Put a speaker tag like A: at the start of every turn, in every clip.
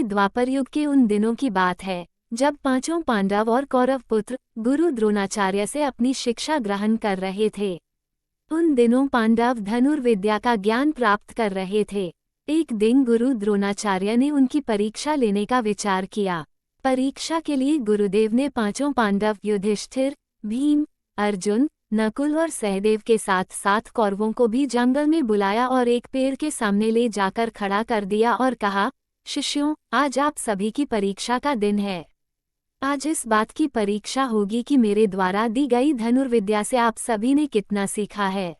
A: द्वापर युग के उन दिनों की बात है जब पांचों पांडव और कौरव पुत्र गुरु द्रोणाचार्य से अपनी शिक्षा ग्रहण कर रहे थे। उन दिनों पांडव धनुर्विद्या का ज्ञान प्राप्त कर रहे थे। एक दिन गुरु द्रोणाचार्य ने उनकी परीक्षा लेने का विचार किया। परीक्षा के लिए गुरुदेव ने पांचों पांडव युधिष्ठिर, भीम, अर्जुन, नकुल और सहदेव के साथ साथ कौरवों को भी जंगल में बुलाया और एक पेड़ के सामने ले जाकर खड़ा कर दिया और कहा, शिष्यों, आज आप सभी की परीक्षा का दिन है। आज इस बात की परीक्षा होगी कि मेरे द्वारा दी गई धनुर्विद्या से आप सभी ने कितना सीखा है।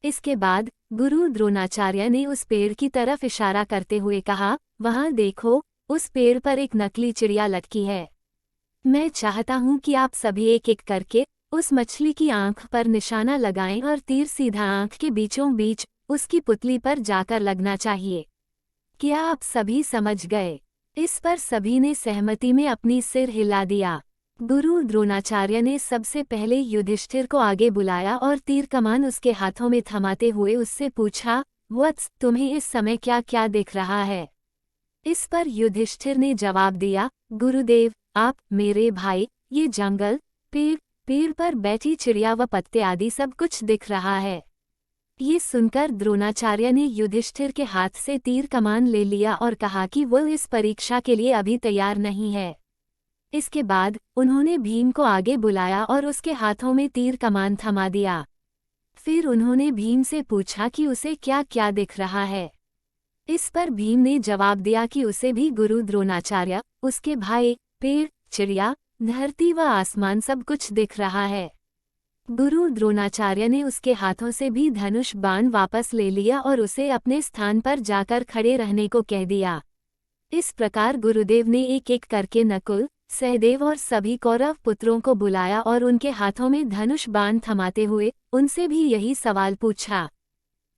A: इसके बाद गुरु द्रोणाचार्य ने उस पेड़ की तरफ इशारा करते हुए कहा, वहां देखो, उस पेड़ पर एक नकली चिड़िया लटकी है। मैं चाहता हूं कि आप सभी एक एक करके उस मछली की आंख पर निशाना लगाएं और तीर सीधा आंख के बीचों बीच उसकी पुतली पर जाकर लगना चाहिए। क्या आप सभी समझ गए? इस पर सभी ने सहमति में अपनी सिर हिला दिया। गुरु द्रोणाचार्य ने सबसे पहले युधिष्ठिर को आगे बुलाया और तीर कमान उसके हाथों में थमाते हुए उससे पूछा, वत्स, तुम्हें इस समय क्या क्या दिख रहा है? इस पर युधिष्ठिर ने जवाब दिया, गुरुदेव, आप, मेरे भाई, ये जंगल, पेड़ पर बैठी चिड़िया व पत्ते आदि सब कुछ दिख रहा है। ये सुनकर द्रोणाचार्य ने युधिष्ठिर के हाथ से तीर कमान ले लिया और कहा कि वो इस परीक्षा के लिए अभी तैयार नहीं है। इसके बाद उन्होंने भीम को आगे बुलाया और उसके हाथों में तीर कमान थमा दिया। फिर उन्होंने भीम से पूछा कि उसे क्या क्या दिख रहा है। इस पर भीम ने जवाब दिया कि उसे भी गुरु द्रोणाचार्य, उसके भाई, पेड़, चिड़िया, धरती व आसमान सब कुछ दिख रहा है। गुरु द्रोणाचार्य ने उसके हाथों से भी धनुष बाण वापस ले लिया और उसे अपने स्थान पर जाकर खड़े रहने को कह दिया। इस प्रकार गुरुदेव ने एक एक करके नकुल, सहदेव और सभी कौरव पुत्रों को बुलाया और उनके हाथों में धनुष बाण थमाते हुए उनसे भी यही सवाल पूछा।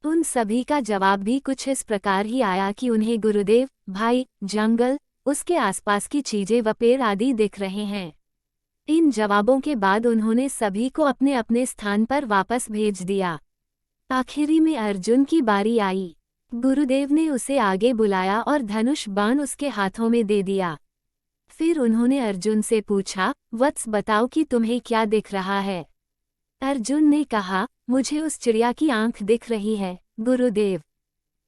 A: उन सभी का जवाब भी कुछ इस प्रकार ही आया कि उन्हें गुरुदेव, भाई, जंगल, उसके आसपास की चीजें व पेड़ आदि दिख रहे हैं। इन जवाबों के बाद उन्होंने सभी को अपने अपने स्थान पर वापस भेज दिया। आखिरी में अर्जुन की बारी आई। गुरुदेव ने उसे आगे बुलाया और धनुष बाण उसके हाथों में दे दिया। फिर उन्होंने अर्जुन से पूछा, वत्स, बताओ कि तुम्हें क्या दिख रहा है? अर्जुन ने कहा, मुझे उस चिड़िया की आंख दिख रही है, गुरुदेव।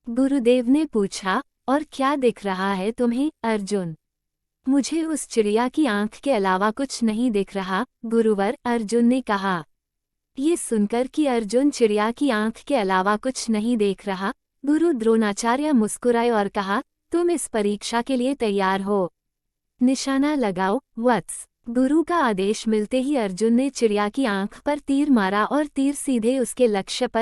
A: गुरुदेव ने पूछा, और क्या दिख रहा है तुम्हें, अर्जुन? मुझे उस चिड़िया की आंख के अलावा कुछ नहीं दिख रहा, गुरुवर, अर्जुन ने कहा। ये सुनकर कि अर्जुन चिड़िया की आंख के अलावा कुछ नहीं देख रहा, गुरु द्रोणाचार्य मुस्कुराए और कहा, तुम इस परीक्षा के लिए तैयार हो। निशाना लगाओ, वत्स। गुरु का आदेश मिलते ही अर्जुन ने चिड़िया की आंख पर तीर मारा और तीर सीधे उसके लक्ष्य पर